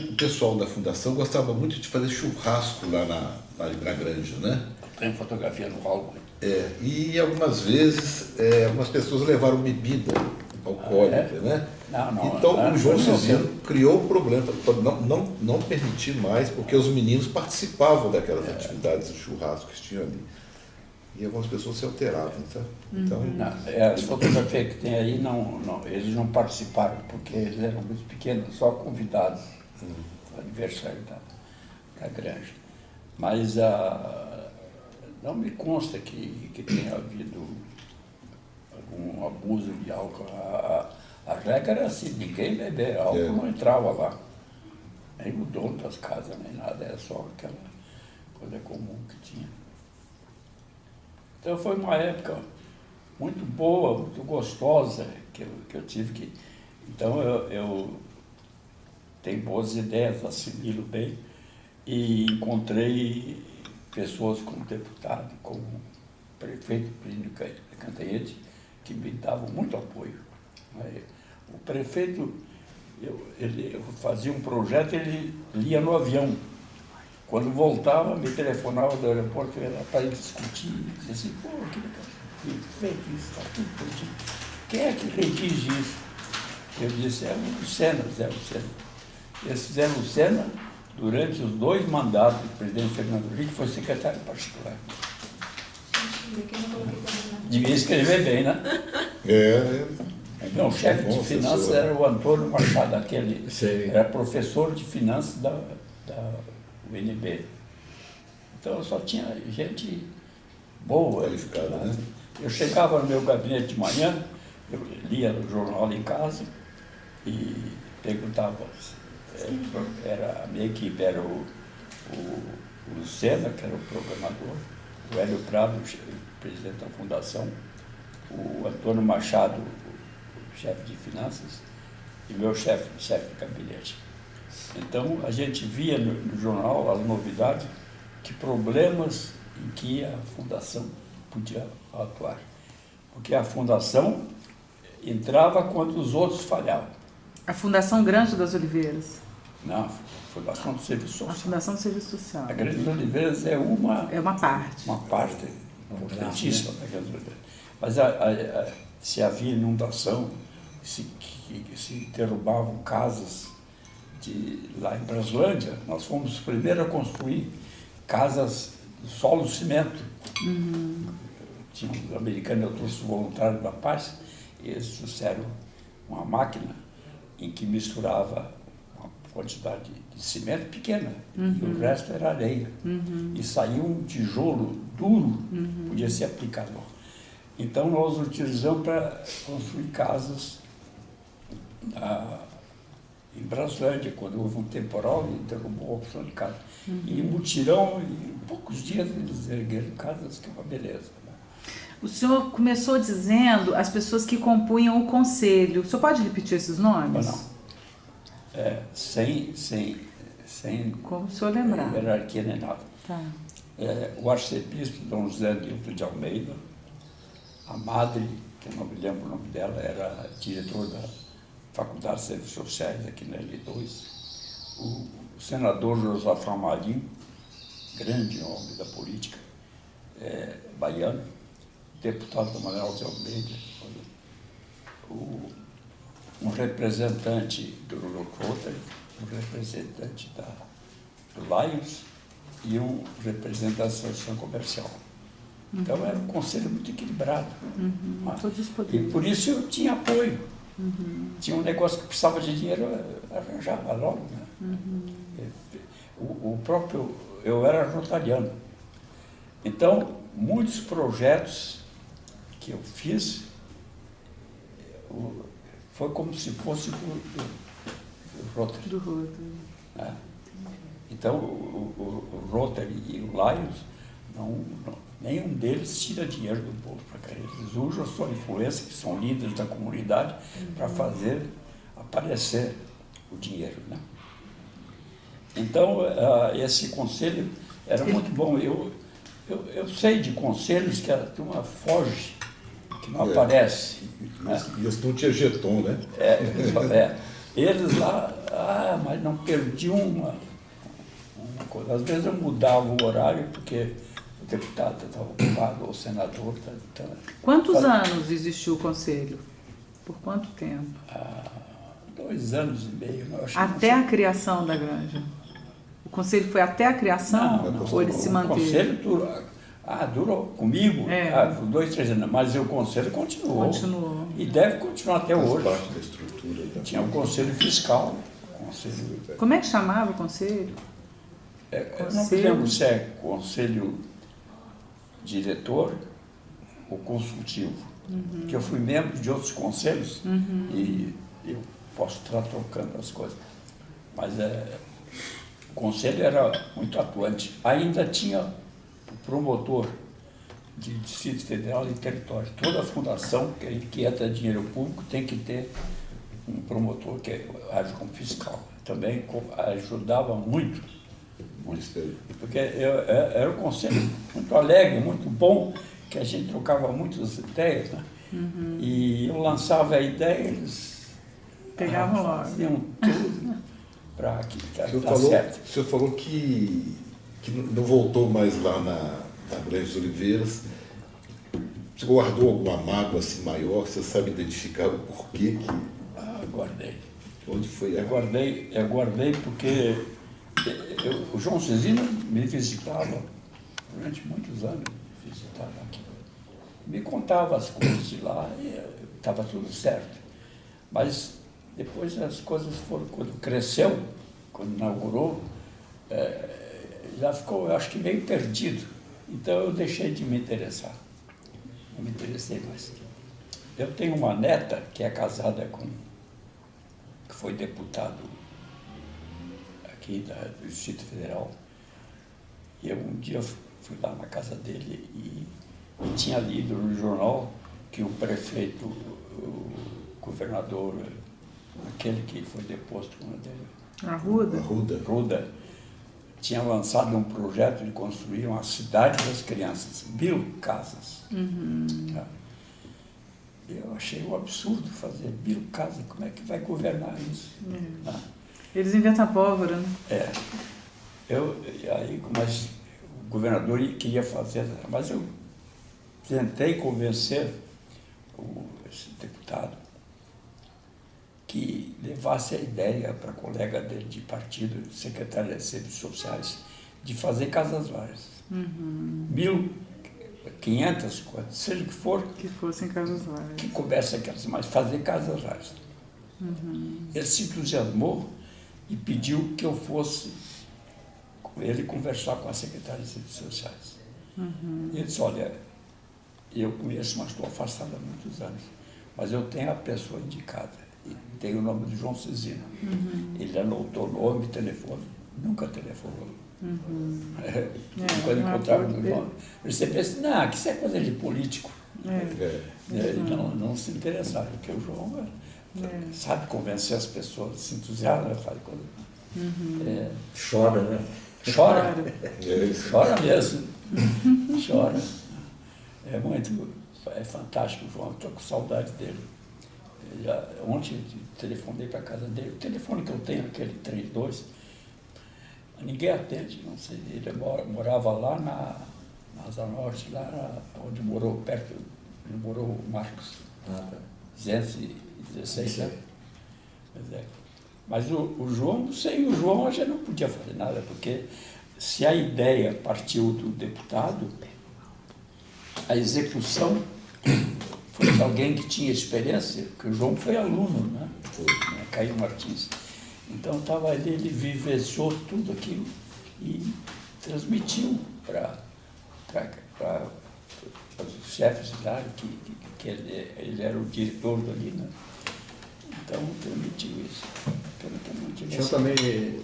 o pessoal da fundação gostava muito de fazer churrasco lá na Granja, né? Tem fotografia no álbum. E algumas vezes algumas pessoas levaram bebida alcoólica, né? Não, então o João Cizinho criou o problema para não permitir mais, porque os meninos participavam daquelas atividades de churrasco que tinham ali. E algumas pessoas se alteravam, tá? Então, As fotografias que tem aí, eles não participaram, porque eles eram muito pequenos, só convidados para o aniversário da Granja. Mas não me consta que tenha havido algum abuso de álcool. A regra era assim, ninguém beber álcool, não entrava lá. Nem o dono das casas, nem nada, era só aquela coisa comum que tinha. Então foi uma época muito boa, muito gostosa que eu tive que... Então eu tenho boas ideias, assimilo bem e encontrei pessoas como deputado, como prefeito Plínio Cantanhede, que me davam muito apoio. O prefeito, eu fazia um projeto, ele lia no avião. Quando voltava, me telefonava do aeroporto, era para ir discutir, dizia assim, pô, que feito isso, está tudo prontinho. Quem é que redige isso? Eu disse, é o Lucena, Zé Lucena. Esse Zé Lucena, durante os 2 mandatos do presidente Fernando Henrique, foi secretário particular. Devia escrever bem, né? Não, o chefe de finanças era o Antônio Machado, era professor de finanças da UNB. Então só tinha gente boa. Qualificada, né? Eu chegava no meu gabinete de manhã, eu lia o jornal em casa e perguntava, a minha equipe era o Lucena, que era o programador, o Hélio Prado, o presidente da fundação, o Antônio Machado, o chefe de finanças, e meu chefe de gabinete. Então, a gente via no jornal as novidades, que problemas em que a fundação podia atuar. Porque a fundação entrava quando os outros falhavam. A Fundação Granja das Oliveiras? Não, a Fundação do Serviço Social. A Fundação do Serviço Social. A Granja das Oliveiras é uma parte. Uma parte importantíssima da Granja das Oliveiras. Mas se havia inundação, se derrubavam casas lá em Braslândia, nós fomos os primeiros a construir casas de solo cimento. Tinha um americano, eu trouxe o voluntário da paz, e eles trouxeram uma máquina em que misturava uma quantidade de cimento pequena, e o resto era areia. E saiu um tijolo duro, podia ser aplicador. Então nós utilizamos para construir casas em Braslândia, quando houve um temporal e derrubou a opção de casa. E em mutirão, em poucos dias, eles ergueram casas, que é uma beleza. Né? O senhor começou dizendo as pessoas que compunham o conselho. O senhor pode repetir esses nomes? Não. Sem como o senhor lembrar. Hierarquia nem nada. Tá. O arcebispo Dom José Nilton de Almeida, a madre, que eu não me lembro o nome dela, era diretor da Faculdade de Serviços Sociais aqui na L2, o senador Josafá Marinho, grande homem da política, baiano, deputado Manuel de Almeida, um representante do Rotary, um representante do Lions e um representante da Associação Comercial. Então era um conselho muito equilibrado. E por isso eu tinha apoio. Tinha um negócio que precisava de dinheiro, eu arranjava logo. Né? Eu era rotariano. Então, muitos projetos que eu fiz, foi como se fosse do Rotary. Do Rotary. Né? Então, o Rotary e o Lions, nenhum deles tira dinheiro do bolso para cá. Eles usam a sua influência, que são líderes da comunidade, para fazer aparecer o dinheiro. Né? Então, esse conselho era muito bom. Eu sei de conselhos que a turma foge, que não aparece. Né? E eles não tinham jeton, né? Eles lá, mas não perdi uma coisa. Às vezes eu mudava o horário porque o deputado estava ocupado, ou o senador. Quantos anos existiu o conselho? Por quanto tempo? 2 anos e meio. Eu acho Até a criação da granja? O conselho foi até a criação? Não, ou ele se o manteve? conselho durou comigo 2, 3 anos, mas o conselho continuou. Continuou. E deve continuar até Faz hoje. parte da estrutura. Da... Tinha o conselho fiscal. Como é que chamava o conselho? Eu não me lembro se é conselho diretor ou consultivo. Porque eu fui membro de outros conselhos e eu posso estar trocando as coisas. Mas o conselho era muito atuante. Ainda tinha o promotor de Distrito Federal e território. Toda fundação que entra dinheiro público tem que ter um promotor que age como fiscal. Também ajudava muito, porque era um conselho muito alegre, muito bom, que a gente trocava muitas ideias, né? E eu lançava a ideia, eles pegavam logo. Faziam tudo para que dar certo. O senhor falou que não voltou mais lá na Granja dos Oliveiras. Você guardou alguma mágoa assim maior? Você sabe identificar o porquê que... Guardei. Onde foi? Eu guardei porque o João Cezino me visitava durante muitos anos, visitava aqui. Me contava as coisas de lá e estava tudo certo. Mas depois as coisas foram, quando cresceu, quando inaugurou, já ficou, eu acho que meio perdido. Então eu deixei de me interessar. Não me interessei mais. Eu tenho uma neta que é casada com... que foi deputado aqui do Distrito Federal. E eu um dia fui lá na casa dele e tinha lido no jornal que o prefeito, o governador, aquele que foi deposto, como é dele? Arruda, tinha lançado um projeto de construir uma cidade das crianças, 1000 casas. Eu achei um absurdo fazer 1000 casas, como é que vai governar isso? Eles inventam pólvora, né? Mas o governador queria fazer, mas eu tentei convencer esse deputado que levasse a ideia para a colega dele de partido, secretária de Serviços Sociais, de fazer casas várias. 1.500, seja o que for. Que fossem casas várias. Que coubesse aquelas, mas fazer casas várias. Ele se entusiasmou e pediu que eu fosse com ele conversar com a secretária de Serviços Sociais. Ele disse, olha, eu conheço, mas estou afastado há muitos anos, mas eu tenho a pessoa indicada. E tem o nome de João Cezino. Ele anotou nome e telefone, nunca telefonou. Quando encontrava no nome, você pensa, não, que isso é coisa de político. Não se interessaram, porque o João sabe convencer as pessoas, se entusiasma, faz coisa. Chora, né? Chora mesmo. Chora. É fantástico o João, estou com saudade dele. Ontem telefonei para a casa dele, o telefone que eu tenho, aquele 32, ninguém atende, não sei, ele morava lá na Asa Norte, lá onde morou, onde morou o Marcos, 216, né? Mas o João, sem o João a gente não podia fazer nada, porque se a ideia partiu do deputado, a execução foi de alguém que tinha experiência, porque o João foi aluno, né? Caio Martins. Então estava ali, ele vivenciou tudo aquilo e transmitiu para os chefes lá, que ele era o diretor dali, né? Então transmitiu isso. Tinha também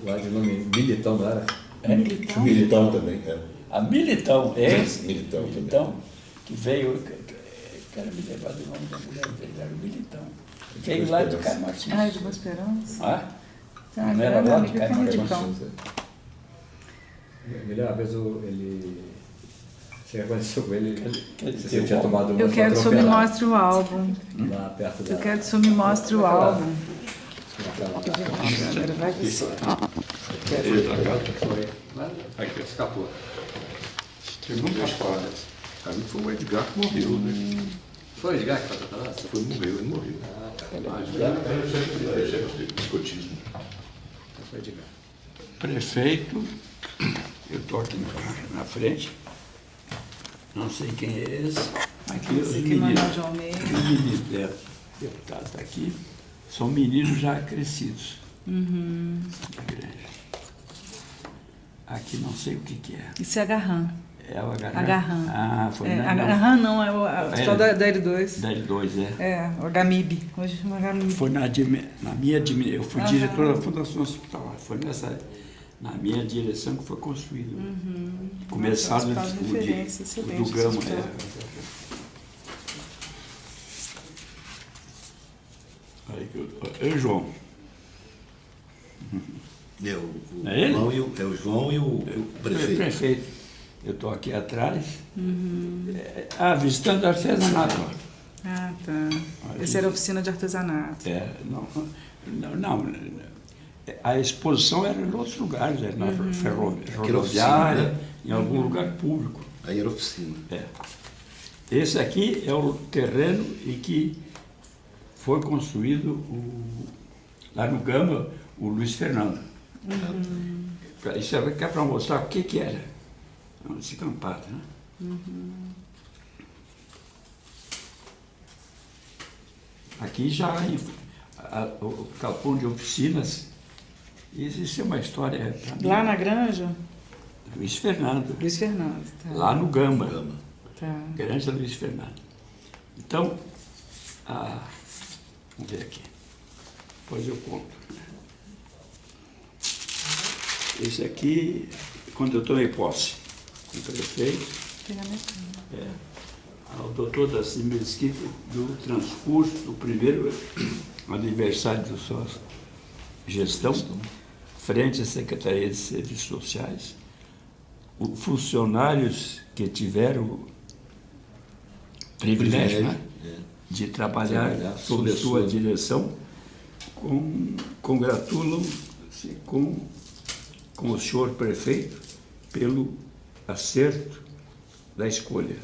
lá de nome Militão, não era? Militão também, A Militão, Militão, que veio, quero me levar do nome da mulher dele, era o Militão. Veio lá de Caio Martins. De Boa Esperança. Não era lá de Caio Martins. Uma vez você conheceu com ele, você tinha tomado uma. Eu quero que o senhor me mostre o álbum. Lá perto da... Eu quero que o senhor me mostre o álbum. Agora vai você. Aqui, escapou. Teve muitas histórias. A mim foi o Edgar que morreu, né? Foi o Edgar que foi atropelado? Ele morreu. É chefe de escotismo. Foi o Edgar. Prefeito, eu estou aqui na frente, não sei quem é esse. Aqui os Esse aqui é Manuel meninos, de Almeida. os meninos, deputado está aqui, são meninos já crescidos da igreja. Aqui não sei o que é. Isso é Agarran. É o Agarran? Agarran. Ah, foi É, Agarran não, é o pessoal da L2. Da L2, é. É, o Agamib. Hoje o Agamib. Foi na minha eu fui diretor da Fundação Hospitalar. Foi na minha direção que foi construído. Começaram o do Gama. É o João. É o João e o prefeito. Prefeito. Eu estou aqui atrás. Visitando artesanato. Ah, tá. Essa era a oficina de artesanato. Não. A exposição era em outros lugares, era na rodoviária, oficina, né? em algum lugar público. Aí era oficina. Esse aqui é o terreno em que foi construído lá no Gama, o Luiz Fernando. Isso é para mostrar o que era. Esse campado, né? Aqui já o galpão de oficinas, isso é uma história... Lá na Granja? Luiz Fernando. Luiz Fernando, tá. Lá no Gama. Tá. Granja Luiz Fernando. Então, vamos ver aqui. Depois eu conto. Esse aqui, quando eu tomei posse como prefeito, o doutor Daci Mesquita, do transcurso do primeiro aniversário da sua gestão, frente à Secretaria de Serviços Sociais, funcionários que tiveram privilégio, né, de trabalhar sob sua direção, congratulam-se com o senhor prefeito pelo acerto da escolha,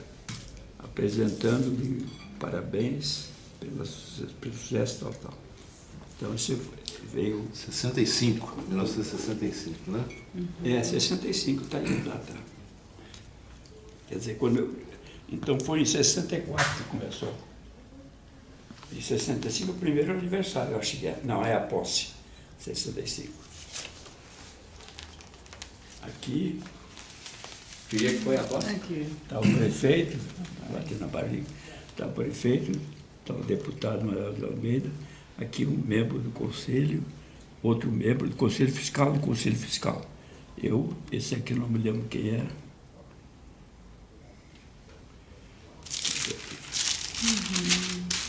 apresentando-lhe parabéns pelo sucesso tal. Então, isso veio... 1965, né? 65, está aí a data. Quer dizer, então foi em 64 que começou. Em 65 o primeiro aniversário, eu acho que é. Não, é a posse. 65. Aqui... Queria que foi a posse? Aqui. Está o prefeito, aqui na barriga, está o prefeito, está o deputado Manuel de Almeida, aqui um membro do conselho, outro membro do conselho fiscal e do conselho fiscal. Esse aqui não me lembro quem era.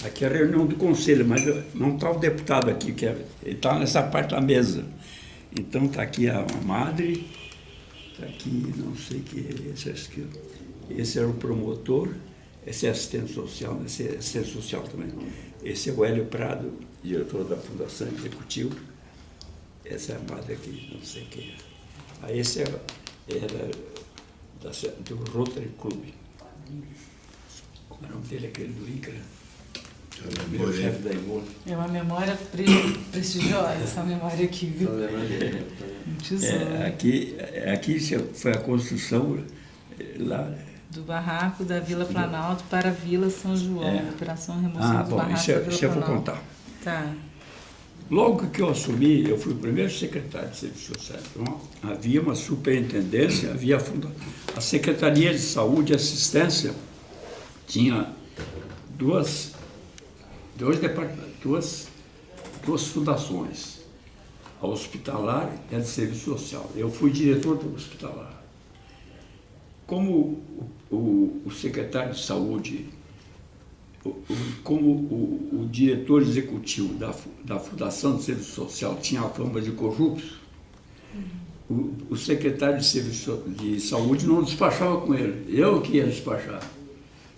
Aqui é a reunião do conselho, mas não está o deputado aqui, ele está nessa parte da mesa. Então está aqui a madre. Aqui, não sei que esse era o promotor, esse é assistente social, esse é assistente social também. Esse é o Hélio Prado, diretor da Fundação Executiva. Essa é a madre aqui, não sei quem é. Aí esse era do Rotary Club. Como é o nome dele, aquele do INCRA? Meu chefe da Ivone. É uma memória prestigiosa, essa memória aqui, viu? Um tesouro. Aqui foi a construção lá. Do barraco da Vila Planalto para a Vila São João. Operação remoção dos barracos da Vila isso eu vou Planalto. contar. Tá. Logo que eu assumi, eu fui o primeiro secretário de Serviços Sociais. Então, havia uma superintendência, havia a Secretaria de Saúde e Assistência, tinha duas fundações, a hospitalar e a de serviço social. Eu fui diretor do hospitalar. Como o secretário de saúde, como o diretor executivo da Fundação de Serviço Social tinha a fama de corrupto, o secretário de Serviço de Saúde não despachava com ele, eu que ia despachar.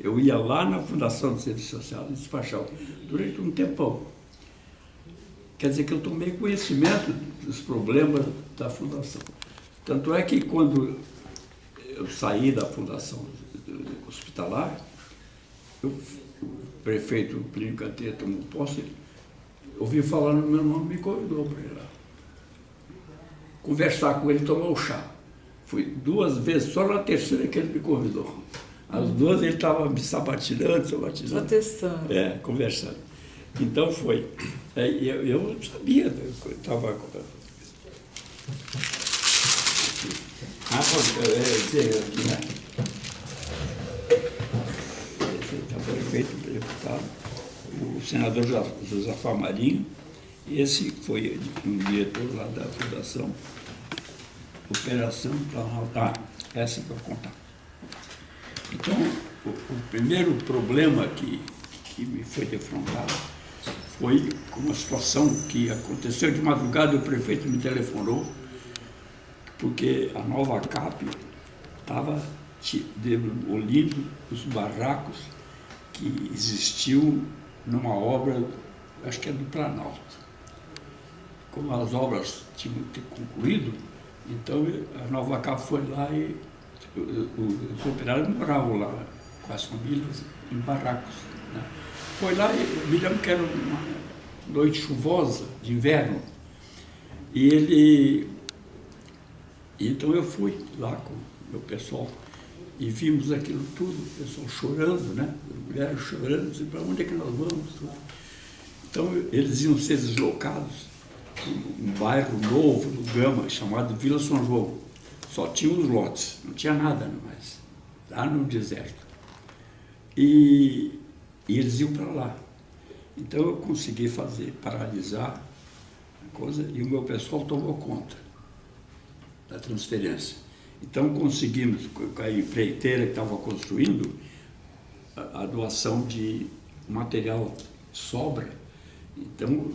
Eu ia lá na Fundação de Serviço Social e despachava durante um tempão. quer dizer que eu tomei conhecimento dos problemas da fundação. Tanto é que quando eu saí da fundação hospitalar, o prefeito Plínio Canteiro tomou posse, ouvi falar no meu nome, me convidou para ir lá. Conversar com ele, tomar um chá. Fui 2 vezes, só na terceira que ele me convidou. As 2 ele estava me sabatinando. Só testando. Conversando. Então foi. Eu sabia, eu estava. Aqui, né? Então, prefeito, deputado, o senador Josafá Marinho, esse foi um diretor lá da Fundação Operação Planalto. Essa que eu vou contar. Então, o primeiro problema que me foi defrontado foi uma situação que aconteceu de madrugada. O prefeito me telefonou, porque a nova CAP estava demolindo os barracos que existiam numa obra, acho que é do Planalto. Como as obras tinham que ter concluído, então a nova CAP foi lá e os operários moravam lá com as famílias em barracos, né? Foi lá, eu me lembro que era uma noite chuvosa de inverno, então eu fui lá com o meu pessoal e vimos aquilo tudo, o pessoal chorando, né? Mulheres chorando, dizendo, para onde é que nós vamos? Então eles iam ser deslocados para um bairro novo, no Gama, chamado Vila São João. Só tinha os lotes, não tinha nada mais, lá no deserto. E eles iam para lá. Então eu consegui paralisar a coisa, e o meu pessoal tomou conta da transferência. Então conseguimos, com a empreiteira que estava construindo, a doação de material sobra. Então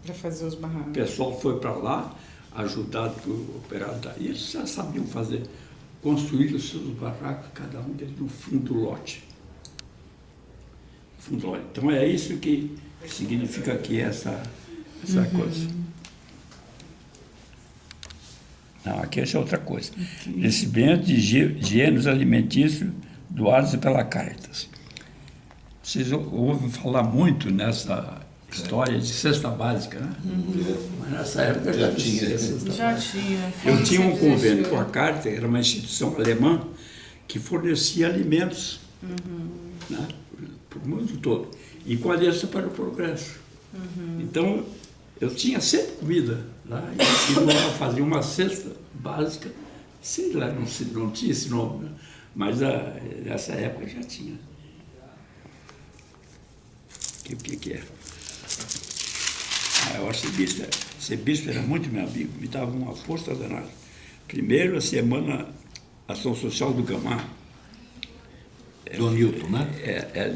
Para fazer os barracos. o pessoal foi para lá, ajudado por operário daí, eles já sabiam construir os seus barracos, cada um deles no fundo do lote. Então é isso que significa aqui essa coisa. Não, aqui é outra coisa. Recebimento de gêneros alimentícios doados pela Caritas. Vocês ouvem falar muito nessa história de cesta básica, né? Mas nessa época já tinha. Já tinha. Eu tinha um convênio com a Caritas, era uma instituição alemã que fornecia alimentos, né, para o mundo todo, e com a Aliança para o Progresso. Então, eu tinha sempre comida lá, e fazia uma cesta básica, sei lá, não tinha esse nome, né? Mas nessa época já tinha. O que é? O arcebispo era muito meu amigo, me dava uma força danada. Primeiro, a semana, Ação Social do Gama. Do Newton, né?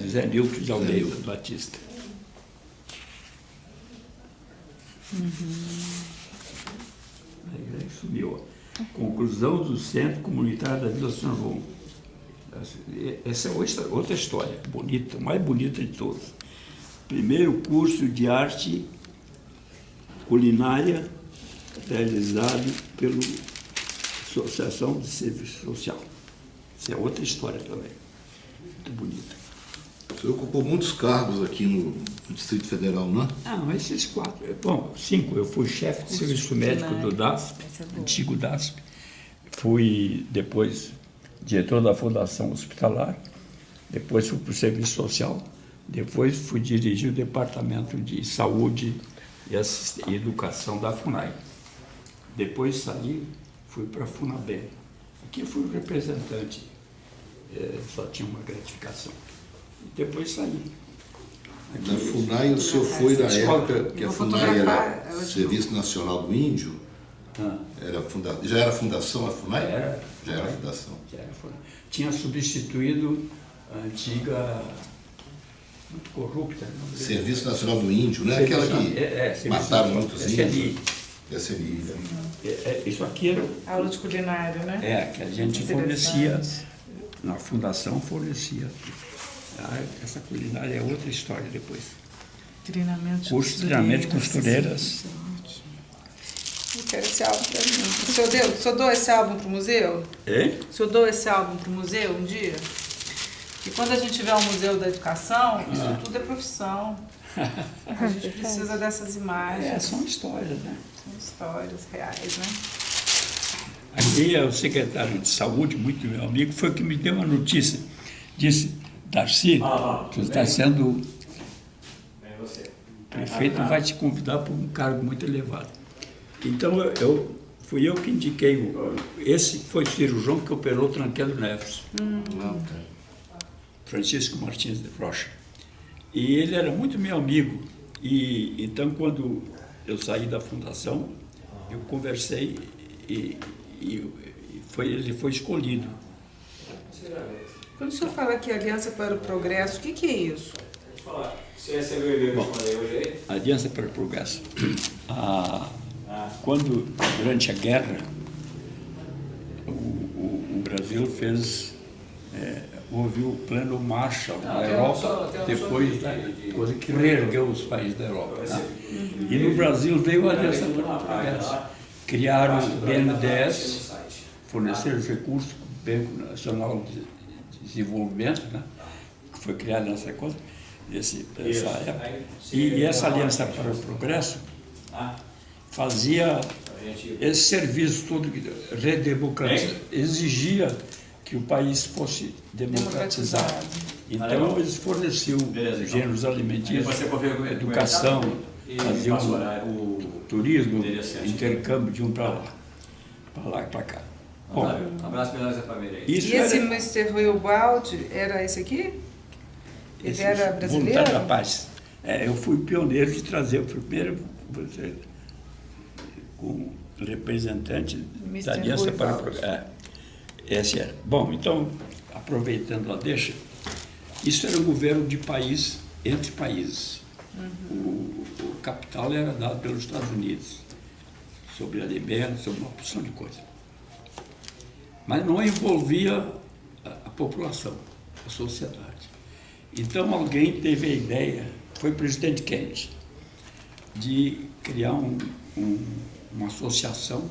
Zé Newton de Aldeia Batista. Aí sumiu. Conclusão do Centro Comunitário da Vila São João. Essa é outra história, bonita, mais bonita de todas. Primeiro curso de arte culinária realizado pela Associação de Serviço Social. Isso é outra história também, muito bonita. Você ocupou muitos cargos aqui no Distrito Federal, não é? Não, esses 4, bom, 5. Eu fui chefe de serviço médico do DASP, antigo DASP. Fui depois diretor da Fundação Hospitalar, depois fui para o Serviço Social, depois fui dirigir o Departamento de Saúde e Educação da FUNAI. Depois saí, fui para a FUNABEM. Aqui eu fui representante, só tinha uma gratificação. E depois saí. Na FUNAI, o senhor foi na época que a FUNAI era Serviço Nacional do Índio? Já era fundação a FUNAI? Já era fundação. Tinha substituído a antiga, muito corrupta. Serviço Nacional do Índio, né? Aquela que mataram muitos índios. SNI. Isso aqui era... Aula de culinária, né? Que a gente fornecia, na fundação fornecia. Essa culinária é outra história depois. Curso de treinamento de costureiras. Eu quero esse álbum para mim. O senhor dou esse álbum para o museu? Hein? O senhor dou esse álbum para o museu um dia? E quando a gente tiver um museu da educação, isso tudo é profissão. A gente precisa dessas imagens. São histórias, né? São histórias reais, né? Aqui é o secretário de saúde, muito meu amigo, foi o que me deu uma notícia. Disse, Darcy, que está sendo... O prefeito vai te convidar para um cargo muito elevado. Então, fui eu que indiquei. Esse foi o cirurgião que operou o Tranqueiro Neves. Francisco Martins de Rocha. E ele era muito meu amigo. E então, quando eu saí da fundação, eu conversei e ele foi escolhido. Quando o senhor fala que Aliança para o Progresso, o que é isso? Você recebeu o e-mail que eu mandei hoje aí? Aliança para o Progresso. Quando, durante a guerra, o Brasil houve o plano Marshall na Europa, depois da coisa que reergueu os países da Europa. Tá? E no Brasil veio a Aliança para o Progresso. Criaram o BNDES, forneceram os recursos, o Banco Nacional de Desenvolvimento, né? Que foi criado nessa coisa, nessa época. E essa Aliança para o Progresso fazia esse serviço todo, exigia que o país fosse democratizado. Então, eles forneciam gêneros alimentícios, educação, faziam o turismo, intercâmbio de um para lá e para cá. Bom, Um abraço para essa família aí. E esse Mr. Wilbaldi era esse aqui? Ele era brasileiro? Voluntário da Paz. Eu fui pioneiro de trazer o primeiro com representante da Aliança para o Progresso. Esse era. Bom, então, aproveitando a deixa, isso era um governo de país entre países. O capital era dado pelos Estados Unidos, sobre alimentos, sobre uma porção de coisa. Mas não envolvia a população, a sociedade. Então alguém teve a ideia, foi o presidente Kennedy, de criar uma associação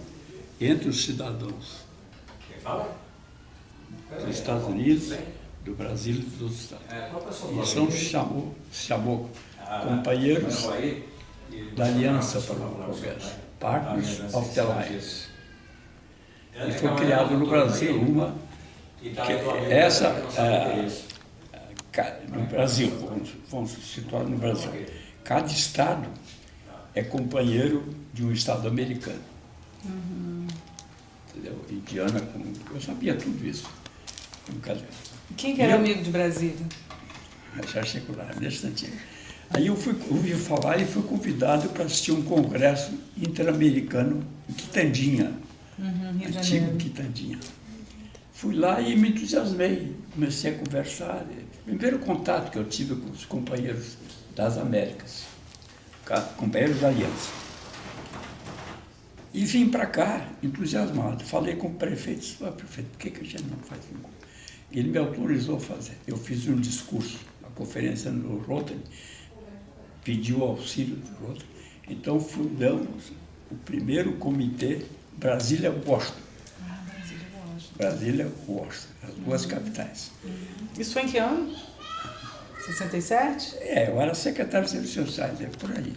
entre os cidadãos dos Estados Unidos, do Brasil e dos outros estados. Isso chamou Companheiros da Aliança para o Progresso, Partners of the Alliance. E foi criado no Brasil no Brasil, vamos situar no Brasil, cada estado é companheiro de um estado americano. Entendeu? Indiana, eu sabia tudo isso. Quem que era amigo de Brasília? Já circular, nesse sentido. Aí eu ouvi falar e fui convidado para assistir um congresso interamericano em Quitandinha, antigo Quitandinha. Fui lá e me entusiasmei, comecei a conversar. Primeiro contato que eu tive com os companheiros das Américas, companheiros da Aliança. E vim para cá, entusiasmado. Falei com o prefeito, disse, prefeito, por que a gente não faz um... Ele me autorizou a fazer. Eu fiz um discurso, uma conferência no Rotary, pediu auxílio do Rotary. Então fundamos o primeiro comitê Brasília-Washington. Brasília-Washington, as duas capitais. Isso foi em que ano? 67? Eu era secretário de Serviços Sociais, por aí.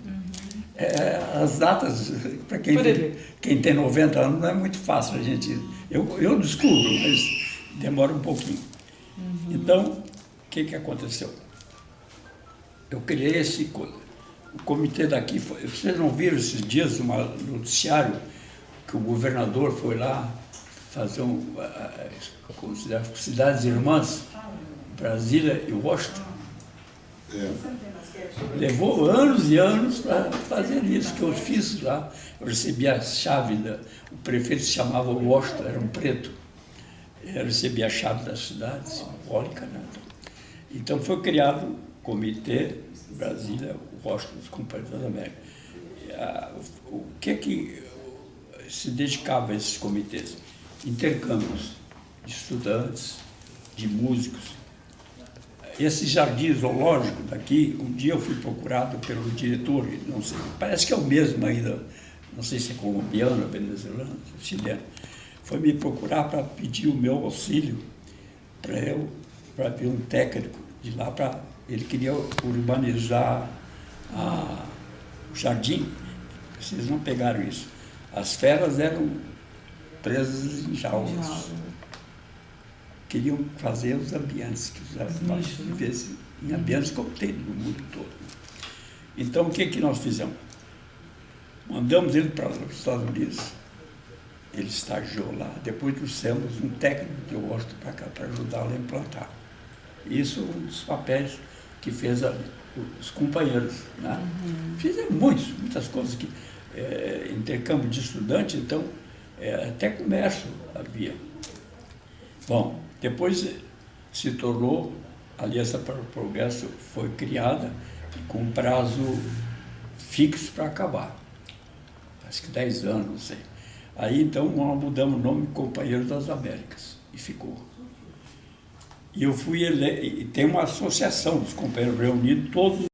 As datas, para quem tem 90 anos, não é muito fácil a gente... Eu descubro, mas demora um pouquinho. Então, o que aconteceu? Eu criei esse... O comitê daqui... Vocês não viram esses dias no noticiário que o governador foi lá fazer cidades irmãs, Brasília e Washington? Levou anos e anos para fazer isso, que eu fiz lá. Eu recebi a chave, o prefeito se chamava Washington, era um preto. Eu recebi a chave da cidade, simbólica, né? Então foi criado o Comitê Brasília, Washington, dos Companheiros da América. O que se dedicava a esses comitês? Intercâmbios de estudantes, de músicos, esse jardim zoológico daqui, um dia eu fui procurado pelo diretor, não sei, parece que é o mesmo ainda, não sei se é colombiano, venezuelano, chileno, foi me procurar para pedir o meu auxílio para ver um técnico de lá, ele queria urbanizar o jardim. Vocês não pegaram isso. As feras eram presas em jaulas. Queriam fazer os ambientes, que vivessem em ambientes como tem no mundo todo. Então, o que nós fizemos? Mandamos ele para os Estados Unidos, ele estagiou lá, depois trouxemos um técnico de Washington para cá, para ajudá-lo a implantar. Isso é um dos papéis que fez ali, os companheiros. Né? Fizeram muitas coisas, intercâmbio de estudante, então, até comércio havia. Bom, depois se tornou, a Aliança para o Progresso foi criada com prazo fixo para acabar. Acho que 10 anos, não sei. Aí, então, nós mudamos o nome Companheiros das Américas, e ficou. E eu fui eleito, e tem uma associação dos companheiros reunidos, todos